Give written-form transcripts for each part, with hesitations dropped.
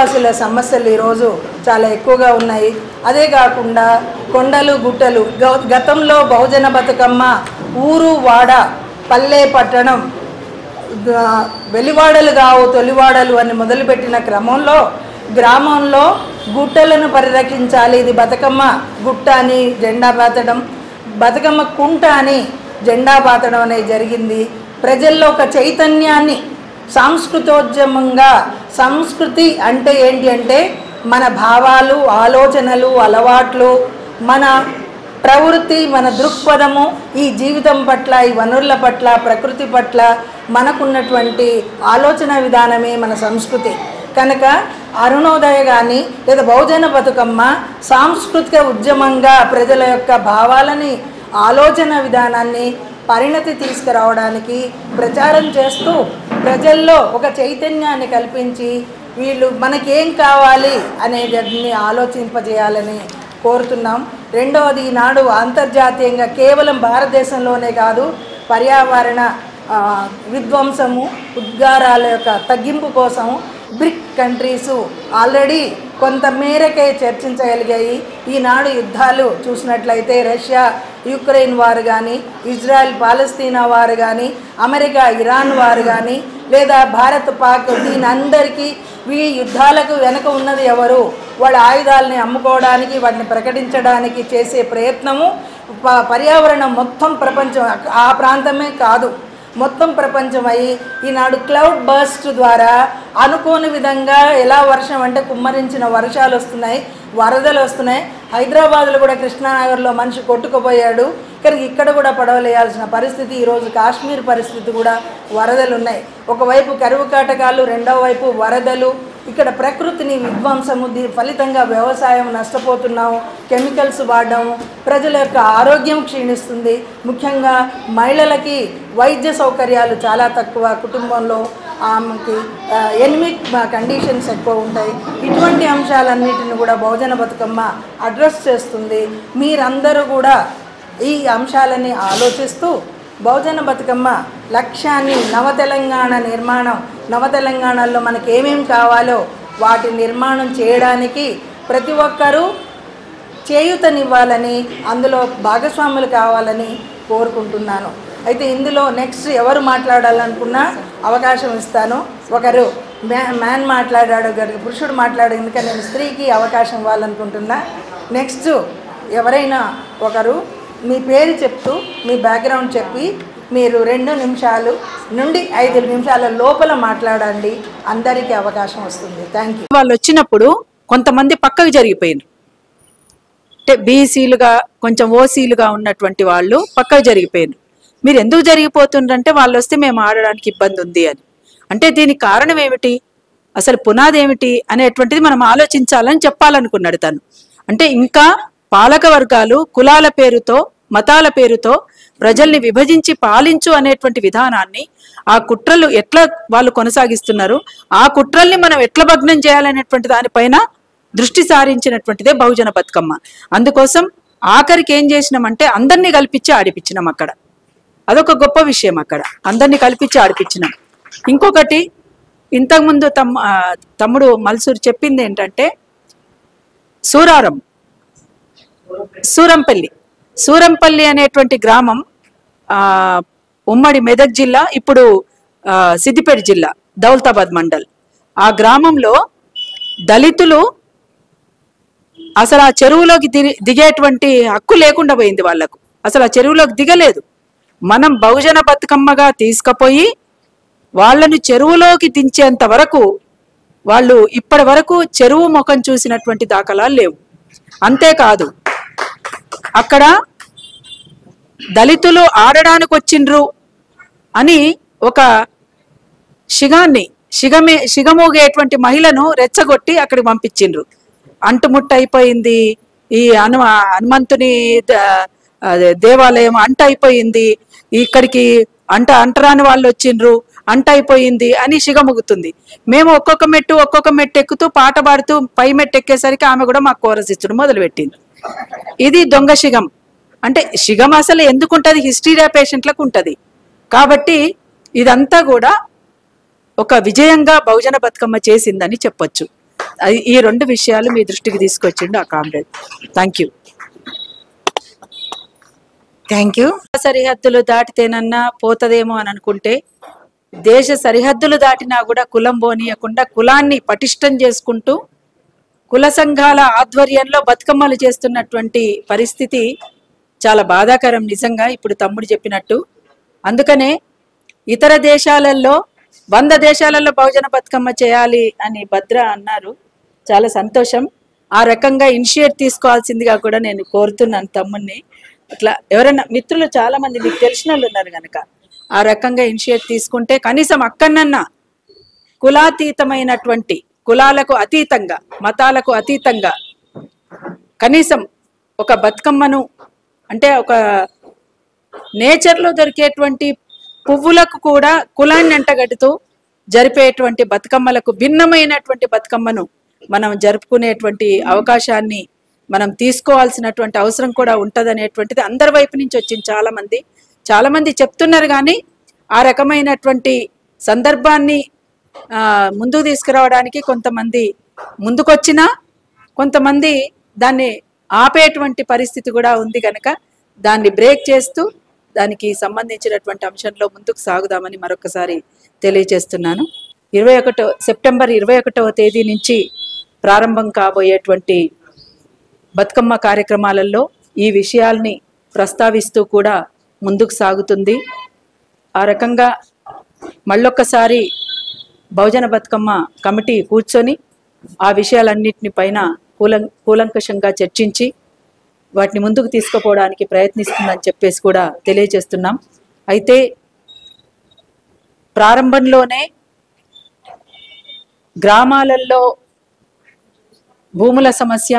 ఆదివాసుల సమస్యలు ఈరోజు చాలా ఎక్కువగా ఉన్నాయి. అదే కాకుండా కొండలు గుట్టలు గతంలో బహుజన బతుకమ్మ ఊరు వాడ పల్లె పట్టణం వెలివాడలు కావు తొలివాడలు అని మొదలుపెట్టిన క్రమంలో గ్రామంలో గుట్టలను పరిరక్షించాలి, ఇది బతుకమ్మ గుట్ట అని జెండా పాతడం, బతుకమ్మ కుంట అని జెండా పాతడం అనేది జరిగింది. ప్రజల్లో ఒక చైతన్యాన్ని సాంస్కృతోద్యమంగా, సంస్కృతి అంటే ఏంటి అంటే మన భావాలు, ఆలోచనలు, అలవాట్లు, మన ప్రవృత్తి, మన దృక్పథము, ఈ జీవితం పట్ల, ఈ వనరుల పట్ల, ప్రకృతి పట్ల మనకున్నటువంటి ఆలోచన విధానమే మన సంస్కృతి. కనుక అరుణోదయ కానీ లేదా బహుజన బతుకమ్మ సాంస్కృతిక ఉద్యమంగా ప్రజల యొక్క భావాలని, ఆలోచన విధానాన్ని పరిణతి తీసుకురావడానికి ప్రచారం చేస్తూ ప్రజల్లో ఒక చైతన్యాన్ని కల్పించి వీళ్ళు మనకేం కావాలి అనేదాన్ని ఆలోచింపజేయాలని కోరుతున్నాం. రెండవది, ఈనాడు అంతర్జాతీయంగా కేవలం భారతదేశంలోనే కాదు, పర్యావరణ విధ్వంసము, ఉద్గారాల యొక్క తగ్గింపు కోసం బ్రిక్ కంట్రీసు ఆల్రెడీ కొంత మేరకే చర్చించగలిగాయి. ఈనాడు యుద్ధాలు చూసినట్లయితే రష్యా యుక్రెయిన్ వారు కానీ, ఇజ్రాయెల్ పాలస్తీనా వారు కానీ, అమెరికా ఇరాన్ వారు కానీ, లేదా భారత్ పాక్, దీనందరికీ ఈ యుద్ధాలకు వెనక ఉన్నది ఎవరు? వాళ్ళ ఆయుధాలని అమ్ముకోవడానికి, వాటిని ప్రకటించడానికి చేసే ప్రయత్నము పర్యావరణం మొత్తం ప్రపంచం, ఆ ప్రాంతమే కాదు మొత్తం ప్రపంచమై ఈనాడు క్లౌడ్ బర్స్ట్ ద్వారా అనుకోని విధంగా ఎలా వర్షం అంటే కుమ్మరించిన వర్షాలు వస్తున్నాయి, వరదలు వస్తున్నాయి. హైదరాబాద్లో కూడా కృష్ణానగర్లో మనిషి కొట్టుకుపోయాడు. కానీ ఇక్కడ కూడా పడవలేయాల్సిన పరిస్థితి. ఈరోజు కాశ్మీర్ పరిస్థితి కూడా వరదలు ఉన్నాయి. ఒకవైపు కరువు కాటకాలు, రెండవ వైపు వరదలు. ఇక్కడ ప్రకృతిని విధ్వంసము, ఫలితంగా వ్యవసాయం నష్టపోతున్నాము, కెమికల్స్ వాడడము, ప్రజల యొక్క ఆరోగ్యం క్షీణిస్తుంది. ముఖ్యంగా మహిళలకి వైద్య సౌకర్యాలు చాలా తక్కువ, కుటుంబంలో ఆమెకి ఎనిమిక్ కండిషన్స్ ఎక్కువ ఉంటాయి. ఇటువంటి అంశాలన్నిటిని కూడా బహుజన బతుకమ్మ అడ్రస్ చేస్తుంది. మీరందరూ కూడా ఈ అంశాలని ఆలోచిస్తూ బహుజన బతుకమ్మ లక్ష్యాన్ని, నవతెలంగాణ నిర్మాణం, నవతెలంగాణలో మనకి ఏమేమి కావాలో వాటి నిర్మాణం చేయడానికి ప్రతి ఒక్కరూ చేయూతనివ్వాలని, అందులో భాగస్వాములు కావాలని కోరుకుంటున్నాను. అయితే ఇందులో నెక్స్ట్ ఎవరు మాట్లాడాలనుకున్నా అవకాశం ఇస్తాను. ఒకరు మ్యాన్ మాట్లాడాడు, పురుషుడు మాట్లాడాడు, ఎందుకంటే నేను స్త్రీకి అవకాశం ఇవ్వాలనుకుంటున్నా. నెక్స్ట్ ఎవరైనా ఒకరు మీ పేరు చెప్తూ మీ బ్యాక్గ్రౌండ్ చెప్పి మీరు 2 నిమిషాలు నుండి 5 నిమిషాల లోపల మాట్లాడండి. అందరికీ అవకాశం వస్తుంది. Thank you. వాళ్ళు వచ్చినప్పుడు కొంతమంది పక్కకు జరిగిపోయినారు. అంటే బీసీలుగా కొంచెం ఓసీలుగా ఉన్నటువంటి వాళ్ళు పక్కకు జరిగిపోయినారు. మీరు ఎందుకు జరిగిపోతుందంటే వాళ్ళు వస్తే మేము ఆడడానికి ఇబ్బంది ఉంది అని. అంటే దీనికి కారణం ఏమిటి, అసలు పునాది ఏమిటి అనేటువంటిది మనం ఆలోచించాలని చెప్పాలనుకున్నాడు తను. అంటే ఇంకా పాలక వర్గాలు కులాల పేరుతో, మతాల పేరుతో ప్రజల్ని విభజించి పాలించు అనేటువంటి విధానాన్ని, ఆ కుట్రలు ఎట్లా వాళ్ళు కొనసాగిస్తున్నారు, ఆ కుట్రల్ని మనం ఎట్లా భగ్నం చేయాలనేటువంటి దానిపైన దృష్టి సారించినటువంటిదే బహుజన బతుకమ్మ. అందుకోసం ఆఖరికి ఏం చేసినామంటే అందరినీ కల్పించి ఆడిపించినాం అక్కడ. అదొక గొప్ప విషయం. అక్కడ అందరినీ కల్పించి ఆడిపించినాం. ఇంకొకటి, ఇంతకుముందు తమ్ముడు మల్సూర్ చెప్పింది ఏంటంటే సూరంపల్లి అనేటువంటి గ్రామం ఉమ్మడి మెదక్ జిల్లా, ఇప్పుడు సిద్దిపేట జిల్లా దౌలతాబాద్ మండల్. ఆ గ్రామంలో దళితులు అసలు ఆ చెరువులోకి దిగేటువంటి హక్కు లేకుండా పోయింది వాళ్ళకు. అసలు ఆ చెరువులోకి దిగలేదు. మనం బహుజన బతుకమ్మగా తీసుకుపోయి వాళ్ళను చెరువులోకి దించేంత వరకు వాళ్ళు ఇప్పటి వరకు చెరువు ముఖం చూసినటువంటి దాఖలాలు లేవు. అంతేకాదు, అక్కడ దళితులు ఆడడానికి వచ్చిండ్రు అని ఒక శిగమూగేటువంటి మహిళను రెచ్చగొట్టి అక్కడికి పంపించిండ్రు. అంటుముట్ట అయిపోయింది, ఈ హనుమంతుని దేవాలయం అంట అయిపోయింది, ఇక్కడికి అంటరాని వాళ్ళు వచ్చిండ్రు, అంట అయిపోయింది అని శిగముగుతుంది. మేము ఒక్కొక్క మెట్టు ఎక్కుతూ పాట పాడుతూ పై మెట్టు ఎక్కేసరికి ఆమె కూడా మాకు కోరస్ ఇచ్చడం మొదలుపెట్టింది. ఇది దొంగ శిగం. అంటే శిగం అసలు ఎందుకుంటది, హిస్టీరియా పేషెంట్లకు ఉంటది. కాబట్టి ఇదంతా కూడా ఒక విజయంగా బహుజన బతుకమ్మ చేసిందని చెప్పొచ్చు. ఈ రెండు విషయాలు మీ దృష్టికి తీసుకొచ్చిండు ఆ comrade. Thank you. Thank you. సరిహద్దులు దాటితేనన్నా పోతదేమో అని అనుకుంటే, దేశ సరిహద్దులు దాటినా కూడా కులం పోనీయకుండా కులాన్ని పటిష్టం చేసుకుంటూ కుల సంఘాల ఆధ్వర్యంలో బతుకమ్మలు చేస్తున్నటువంటి పరిస్థితి చాలా బాధాకరం నిజంగా, ఇప్పుడు తమ్ముడు చెప్పినట్టు. అందుకనే ఇతర దేశాలలో 100 దేశాలలో బహుజన బతుకమ్మ చేయాలి అని భద్ర అన్నారు. చాలా సంతోషం. ఆ రకంగా ఇనిషియేట్ తీసుకోవాల్సిందిగా కూడా నేను కోరుతున్నాను తమ్ముడిని. అట్లా ఎవరైనా మిత్రులు చాలా మంది మీకు తెలిసిన వాళ్ళు ఉన్నారు కనుక ఆ రకంగా ఇనిషియేట్ తీసుకుంటే కనీసం అక్కడన్నా కులాతీతమైనటువంటి, కులాలకు అతీతంగా, మతాలకు అతీతంగా కనీసం ఒక బతుకమ్మను, అంటే ఒక నేచర్లో దొరికేటువంటి పువ్వులకు కూడా కులాన్ని అంటగడుతూ జరిపేటువంటి బతుకమ్మలకు భిన్నమైనటువంటి బతుకమ్మను మనం జరుపుకునేటువంటి అవకాశాన్ని మనం తీసుకోవాల్సినటువంటి అవసరం కూడా ఉంటదనేటువంటిది అందరి వైపు నుంచి వచ్చింది. చాలా మంది చెప్తున్నారు, కానీ ఆ రకమైనటువంటి సందర్భాన్ని ముందుకు తీసుకురావడానికి కొంతమంది ముందుకొచ్చినా కొంతమంది దాన్ని ఆపేటువంటి పరిస్థితి కూడా ఉంది కనుక దాన్ని బ్రేక్ చేస్తూ దానికి సంబంధించినటువంటి అంశంలో ముందుకు సాగుదామని మరొకసారి తెలియజేస్తున్నాను. సెప్టెంబర్ 21వ తేదీ నుంచి ప్రారంభం కాబోయేటువంటి బతుకమ్మ కార్యక్రమాలలో ఈ విషయాల్ని ప్రస్తావిస్తూ కూడా ముందుకు సాగుతుంది. ఆ రకంగా మళ్ళొక్కసారి బహుజన బతుకమ్మ కమిటీ కూర్చొని ఆ విషయాలన్నింటిని పైన కూలంకషంగా చర్చించి వాటిని ముందుకు తీసుకుపోవడానికి ప్రయత్నిస్తుందని చెప్పేసి కూడా తెలియజేస్తున్నాం. అయితే ప్రారంభంలోనే గ్రామాలలో భూముల సమస్య,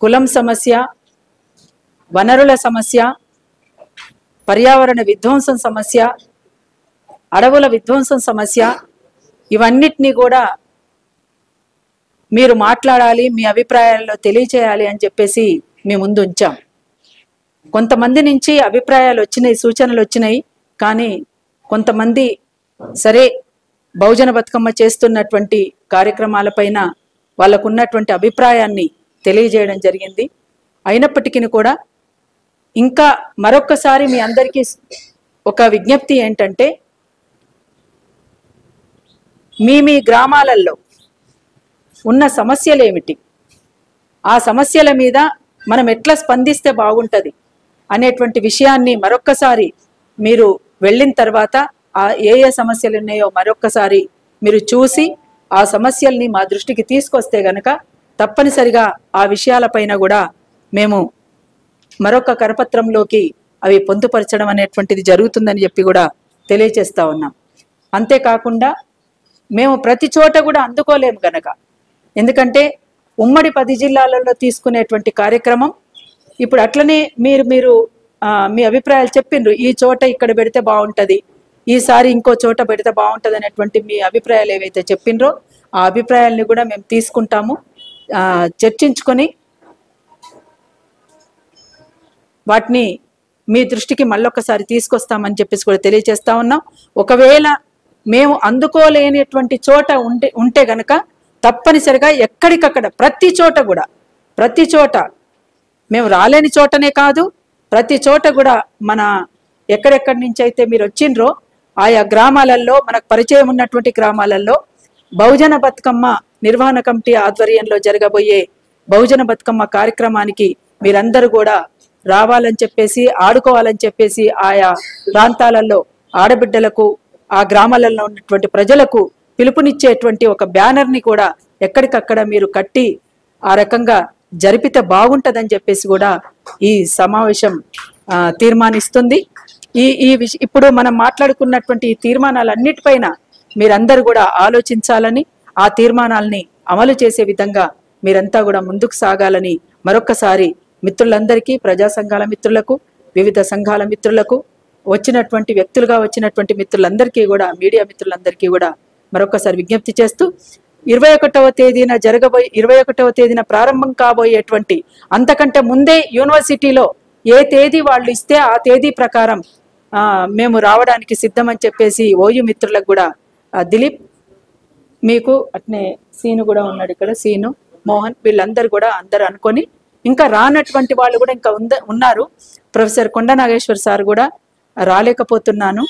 కులం సమస్య, వనరుల సమస్య, పర్యావరణ విధ్వంసం సమస్య, అడవుల విధ్వంసం సమస్య, ఇవన్నిటినీ కూడా మీరు మాట్లాడాలి, మీ అభిప్రాయాల్లో తెలియచేయాలి అని చెప్పేసి మేము ముందు ఉంచాం. కొంతమంది నుంచి అభిప్రాయాలు వచ్చినాయి, సూచనలు వచ్చినాయి. కానీ కొంతమంది సరే బహుజన బతుకమ్మ చేస్తున్నటువంటి కార్యక్రమాలపైన వాళ్ళకున్నటువంటి అభిప్రాయాన్ని తెలియజేయడం జరిగింది. అయినప్పటికీ కూడా ఇంకా మరొక్కసారి మీ అందరికీ ఒక విజ్ఞప్తి ఏంటంటే, మీ గ్రామాలలో ఉన్న సమస్యలు ఏమిటి, ఆ సమస్యల మీద మనం ఎట్లా స్పందిస్తే బాగుంటుంది అనేటువంటి విషయాన్ని మరొక్కసారి మీరు వెళ్ళిన తర్వాత ఏ సమస్యలు ఉన్నాయో మరొక్కసారి మీరు చూసి ఆ సమస్యల్ని మా దృష్టికి తీసుకొస్తే గనక తప్పనిసరిగా ఆ విషయాలపైన కూడా మేము మరొక కరపత్రంలోకి అవి పొందుపరచడం అనేటువంటిది జరుగుతుందని చెప్పి కూడా తెలియజేస్తా ఉన్నాం. అంతేకాకుండా మేము ప్రతి చోట కూడా అందుకోలేము గనక, ఎందుకంటే ఉమ్మడి 10 జిల్లాలలో తీసుకునేటువంటి కార్యక్రమం ఇప్పుడు అట్లనే మీరు మీ అభిప్రాయాలు చెప్పిండ్రు, ఈ చోట ఇక్కడ పెడితే బాగుంటుంది, ఈసారి ఇంకో చోట పెడితే బాగుంటుంది అనేటువంటి మీ అభిప్రాయాలు ఏవైతే చెప్పిండ్రో ఆ అభిప్రాయాలని కూడా మేము తీసుకుంటాము, చర్చించుకొని వాటిని మీ దృష్టికి మళ్ళొక్కసారి తీసుకొస్తామని చెప్పేసి కూడా తెలియజేస్తా ఉన్నాం. ఒకవేళ మేము అందుకోలేనటువంటి చోట ఉంటే గనక తప్పనిసరిగా ఎక్కడికక్కడ ప్రతి చోట మేము రాలేని చోటనే కాదు, ప్రతి చోట కూడా మన ఎక్కడెక్కడి నుంచి అయితే మీరు వచ్చిండ్రో ఆయా గ్రామాలలో, మనకు పరిచయం ఉన్నటువంటి గ్రామాలలో బహుజన బతుకమ్మ నిర్వహణ కమిటీ ఆధ్వర్యంలో జరగబోయే బహుజన బతుకమ్మ కార్యక్రమానికి మీరందరూ కూడా రావాలని చెప్పేసి, ఆడుకోవాలని చెప్పేసి ఆయా ప్రాంతాలలో ఆడబిడ్డలకు, ఆ గ్రామాలలో ఉన్నటువంటి ప్రజలకు పిలుపునిచ్చేటువంటి ఒక బ్యానర్ని కూడా ఎక్కడికక్కడ మీరు కట్టి ఆ రకంగా జరిపితే బాగుంటుందని చెప్పేసి కూడా ఈ సమావేశం తీర్మానిస్తుంది. ఇప్పుడు మనం మాట్లాడుకున్నటువంటి ఈ తీర్మానాలన్నిటిపైన మీరందరూ కూడా ఆలోచించాలని, ఆ తీర్మానాలని అమలు చేసే విధంగా మీరంతా కూడా ముందుకు సాగాలని మరొక్కసారి మిత్రులందరికీ, ప్రజా సంఘాల మిత్రులకు, వివిధ సంఘాల మిత్రులకు, వచ్చినటువంటి వ్యక్తులుగా వచ్చినటువంటి మిత్రులందరికీ కూడా, మీడియా మిత్రులందరికీ కూడా మరొకసారి విజ్ఞప్తి చేస్తూ 21వ తేదీన ప్రారంభం కాబోయేటువంటి, అంతకంటే ముందే యూనివర్సిటీలో ఏ తేదీ వాళ్ళు ఇస్తే ఆ తేదీ ప్రకారం మేము రావడానికి సిద్ధమని చెప్పేసి ఓయూ మిత్రులకు కూడా, దిలీప్ మీకు అట్నే సీను కూడా ఉన్నాడు ఇక్కడ, సీను, మోహన్, వీళ్ళందరూ కూడా అందరూ అనుకొని, ఇంకా రానటువంటి వాళ్ళు కూడా ఇంకా ఉన్నారు. ప్రొఫెసర్ కొండ నాగేశ్వర్ సార్ కూడా రాలేకపోతున్నాను,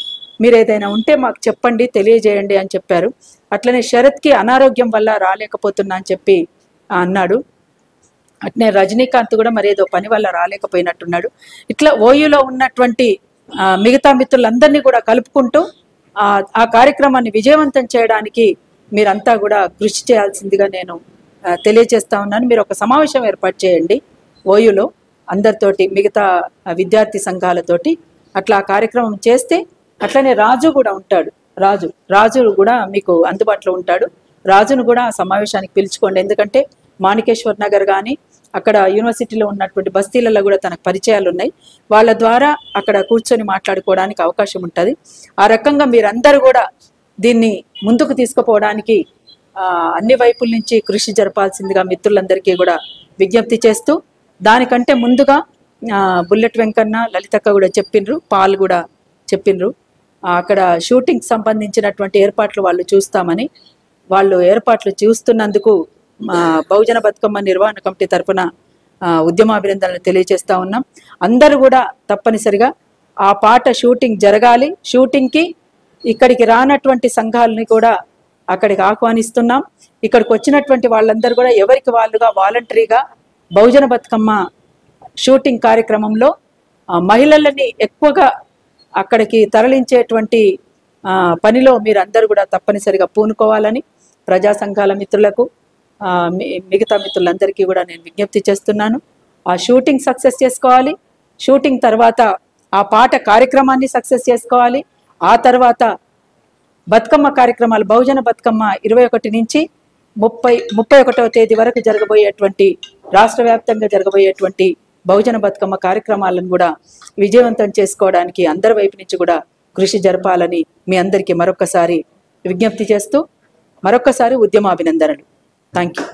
మీరు ఏదైనా ఉంటే మాకు చెప్పండి, తెలియజేయండి అని చెప్పారు. అట్లనే శరత్కి అనారోగ్యం వల్ల రాలేకపోతున్నా అని చెప్పి అన్నాడు. అట్నే రజనీకాంత్ కూడా మరి ఏదో పని వల్ల రాలేకపోయినట్టున్నాడు. ఇట్లా ఓయూలో ఉన్నటువంటి మిగతా మిత్రులందరినీ కూడా కలుపుకుంటూ ఆ కార్యక్రమాన్ని విజయవంతం చేయడానికి మీరంతా కూడా కృషి చేయాల్సిందిగా నేను తెలియజేస్తా ఉన్నాను. మీరు ఒక సమావేశం ఏర్పాటు చేయండి ఓయూలో అందరితోటి, మిగతా విద్యార్థి సంఘాలతోటి. అట్లా కార్యక్రమం చేస్తే, అట్లనే రాజు కూడా ఉంటాడు, రాజు కూడా మీకు అందుబాటులో ఉంటాడు. రాజును కూడా ఆ సమావేశానికి పిలుచుకోండి. ఎందుకంటే మాణికేశ్వర్ నగర్ కానీ అక్కడ యూనివర్సిటీలో ఉన్నటువంటి బస్తీలలో కూడా తనకు పరిచయాలు ఉన్నాయి. వాళ్ళ ద్వారా అక్కడ కూర్చొని మాట్లాడుకోవడానికి అవకాశం ఉంటుంది. ఆ రకంగా మీరందరూ కూడా దీన్ని ముందుకు తీసుకుపోవడానికి అన్ని వైపుల నుంచి కృషి జరపాల్సిందిగా మిత్రులందరికీ కూడా విజ్ఞప్తి చేస్తూ, దానికంటే ముందుగా బుల్లెట్ వెంకన్న, లలితక్క కూడా చెప్పిండ్రు, పాల్ కూడా చెప్పిండ్రు. అక్కడ షూటింగ్ సంబంధించినటువంటి ఏర్పాట్లు వాళ్ళు చూస్తామని, వాళ్ళు ఏర్పాట్లు చూస్తున్నందుకు బహుజన బతుకమ్మ నిర్వహణ కమిటీ తరఫున ఉద్యమాభినందనలు తెలియజేస్తా ఉన్నాం. అందరూ కూడా తప్పనిసరిగా ఆ పాట షూటింగ్ జరగాలి. షూటింగ్కి ఇక్కడికి రానటువంటి సంఘాలని కూడా అక్కడికి ఆహ్వానిస్తున్నాం. ఇక్కడికి వచ్చినటువంటి వాళ్ళందరూ కూడా ఎవరికి వాళ్ళుగా వాలంటరీగా బహుజన బతుకమ్మ షూటింగ్ కార్యక్రమంలో మహిళలని ఎక్కువగా అక్కడికి తరలించేటువంటి పనిలో మీరందరూ కూడా తప్పనిసరిగా పూనుకోవాలని ప్రజా సంఘాల మిత్రులకు, మిగతా మిత్రులందరికీ కూడా నేను విజ్ఞప్తి చేస్తున్నాను. ఆ షూటింగ్ సక్సెస్ చేసుకోవాలి. షూటింగ్ తర్వాత ఆ పాట కార్యక్రమాన్ని సక్సెస్ చేసుకోవాలి. ఆ తర్వాత బతుకమ్మ కార్యక్రమాలు, బహుజన బతుకమ్మ 21 నుంచి 31వ తేదీ వరకు జరగబోయేటువంటి, రాష్ట్ర వ్యాప్తంగా జరగబోయేటువంటి బహుజన బతుకమ్మ కార్యక్రమాలను కూడా విజయవంతం చేసుకోవడానికి అందరి వైపు నుంచి కూడా కృషి జరపాలని మీ అందరికీ మరొకసారి విజ్ఞప్తి చేస్తూ, మరొకసారి ఉద్యమాభినందనలు. Thank you.